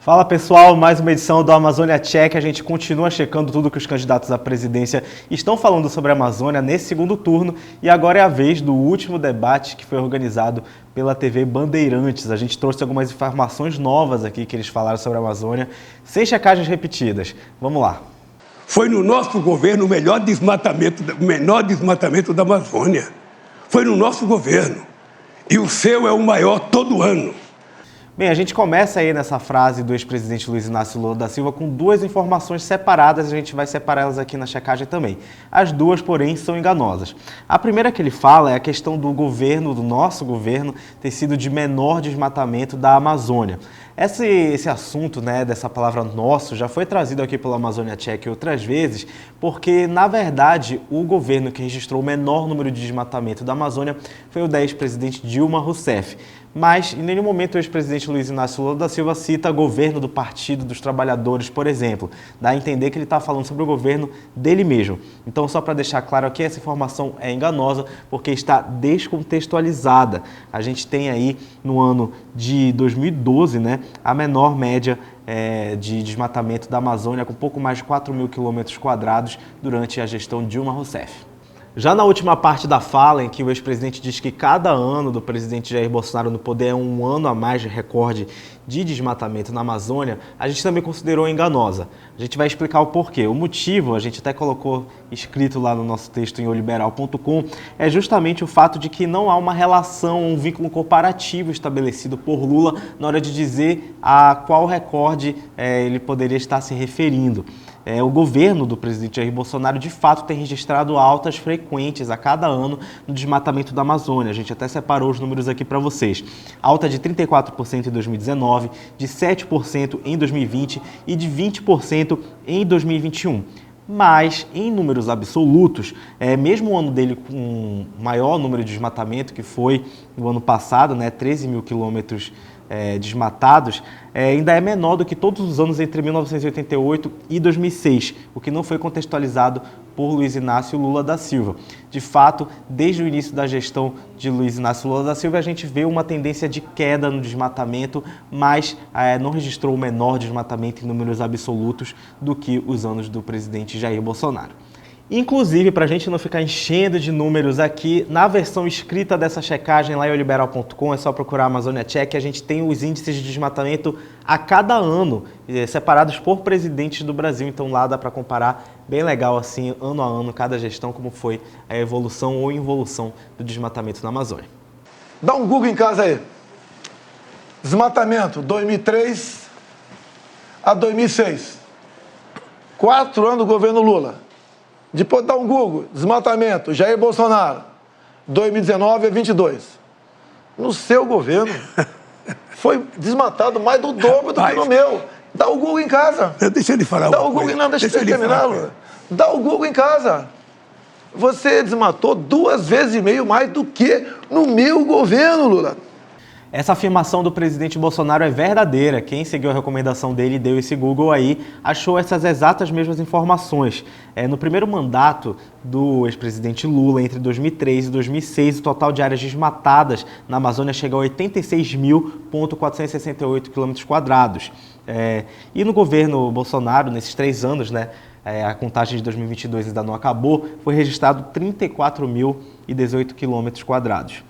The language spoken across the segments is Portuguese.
Fala pessoal, mais uma edição do Amazônia Check. A gente continua checando tudo que os candidatos à presidência estão falando sobre a Amazônia nesse segundo turno e agora é a vez do último debate que foi organizado pela TV Bandeirantes. A gente trouxe algumas informações novas aqui que eles falaram sobre a Amazônia, sem checagens repetidas. Vamos lá. Foi no nosso governo o menor desmatamento da Amazônia. Foi no nosso governo. E o seu é o maior todo ano. Bem, a gente começa aí nessa frase do ex-presidente Luiz Inácio Lula da Silva com duas informações separadas, a gente vai separá-las aqui na checagem também. As duas, porém, são enganosas. A primeira que ele fala é a questão do governo, do nosso governo, ter sido de menor desmatamento da Amazônia. Esse assunto, dessa palavra nosso, já foi trazido aqui pelo Amazônia Check outras vezes, porque, na verdade, o governo que registrou o menor número de desmatamento da Amazônia foi o da ex-presidente Dilma Rousseff. Mas, em nenhum momento, o ex-presidente Luiz Inácio Lula da Silva cita governo do Partido dos Trabalhadores, por exemplo. Dá a entender que ele está falando sobre o governo dele mesmo. Então, só para deixar claro aqui, essa informação é enganosa, porque está descontextualizada. A gente tem aí, no ano de 2012, a menor média de desmatamento da Amazônia, com pouco mais de 4 mil quilômetros quadrados durante a gestão Dilma Rousseff. Já na última parte da fala, em que o ex-presidente diz que cada ano do presidente Jair Bolsonaro no poder é um ano a mais de recorde de desmatamento na Amazônia, a gente também considerou enganosa. A gente vai explicar o porquê. O motivo, a gente até colocou escrito lá no nosso texto em oliberal.com, é justamente o fato de que não há uma relação, um vínculo comparativo estabelecido por Lula na hora de dizer a qual recorde ele poderia estar se referindo. O governo do presidente Jair Bolsonaro, de fato, tem registrado altas frequentes a cada ano no desmatamento da Amazônia. A gente até separou os números aqui para vocês. Alta de 34% em 2019, de 7% em 2020 e de 20% em 2021. Mas, em números absolutos, mesmo o ano dele com maior número de desmatamento, que foi no ano passado, 13 mil quilômetros desmatados, ainda é menor do que todos os anos entre 1988 e 2006, o que não foi contextualizado por Luiz Inácio Lula da Silva. De fato, desde o início da gestão de Luiz Inácio Lula da Silva, a gente vê uma tendência de queda no desmatamento, mas não registrou o menor desmatamento em números absolutos do que os anos do presidente Jair Bolsonaro. Inclusive, para a gente não ficar enchendo de números aqui, na versão escrita dessa checagem lá em oliberal.com, é só procurar Amazônia Check, a gente tem os índices de desmatamento a cada ano, separados por presidentes do Brasil, então lá dá para comparar bem legal assim, ano a ano, cada gestão, como foi a evolução ou involução do desmatamento na Amazônia. Dá um Google em casa aí. Desmatamento, 2003 a 2006. 4 anos do governo Lula. Depois dá um Google, desmatamento, Jair Bolsonaro, 2019 a 22. No seu governo, foi desmatado mais do dobro do que no meu. Dá o Google em casa. Deixa ele falar. Dá o Google, não, deixa ele terminar, Lula. Dá o Google em casa. Você desmatou 2,5 vezes mais do que no meu governo, Lula. Essa afirmação do presidente Bolsonaro é verdadeira. Quem seguiu a recomendação dele e deu esse Google aí, achou essas exatas mesmas informações. No primeiro mandato do ex-presidente Lula, entre 2003 e 2006, o total de áreas desmatadas na Amazônia chega a 86.468 km². E no governo Bolsonaro, nesses 3 anos, a contagem de 2022 ainda não acabou, foi registrado 34.018 km².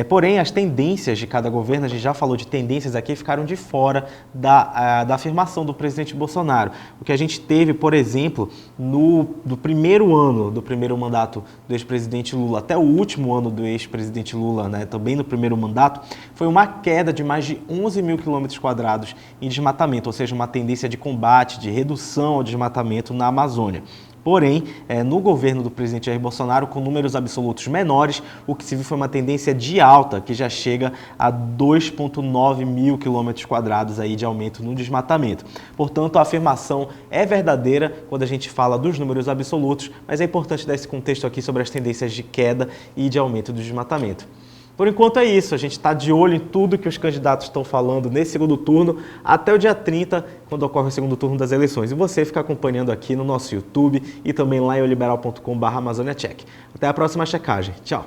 Porém, as tendências de cada governo, a gente já falou de tendências aqui, ficaram de fora da afirmação do presidente Bolsonaro. O que a gente teve, por exemplo, do primeiro ano do primeiro mandato do ex-presidente Lula até o último ano do ex-presidente Lula, também no primeiro mandato, foi uma queda de mais de 11 mil km² em desmatamento, ou seja, uma tendência de combate, de redução ao desmatamento na Amazônia. Porém, no governo do presidente Jair Bolsonaro, com números absolutos menores, o que se viu foi uma tendência de alta, que já chega a 2,9 mil km² aí de aumento no desmatamento. Portanto, a afirmação é verdadeira quando a gente fala dos números absolutos, mas é importante dar esse contexto aqui sobre as tendências de queda e de aumento do desmatamento. Por enquanto é isso, a gente está de olho em tudo que os candidatos estão falando nesse segundo turno, até o dia 30, quando ocorre o segundo turno das eleições. E você fica acompanhando aqui no nosso YouTube e também lá em oliberal.com/AmazôniaCheck. Até a próxima checagem. Tchau!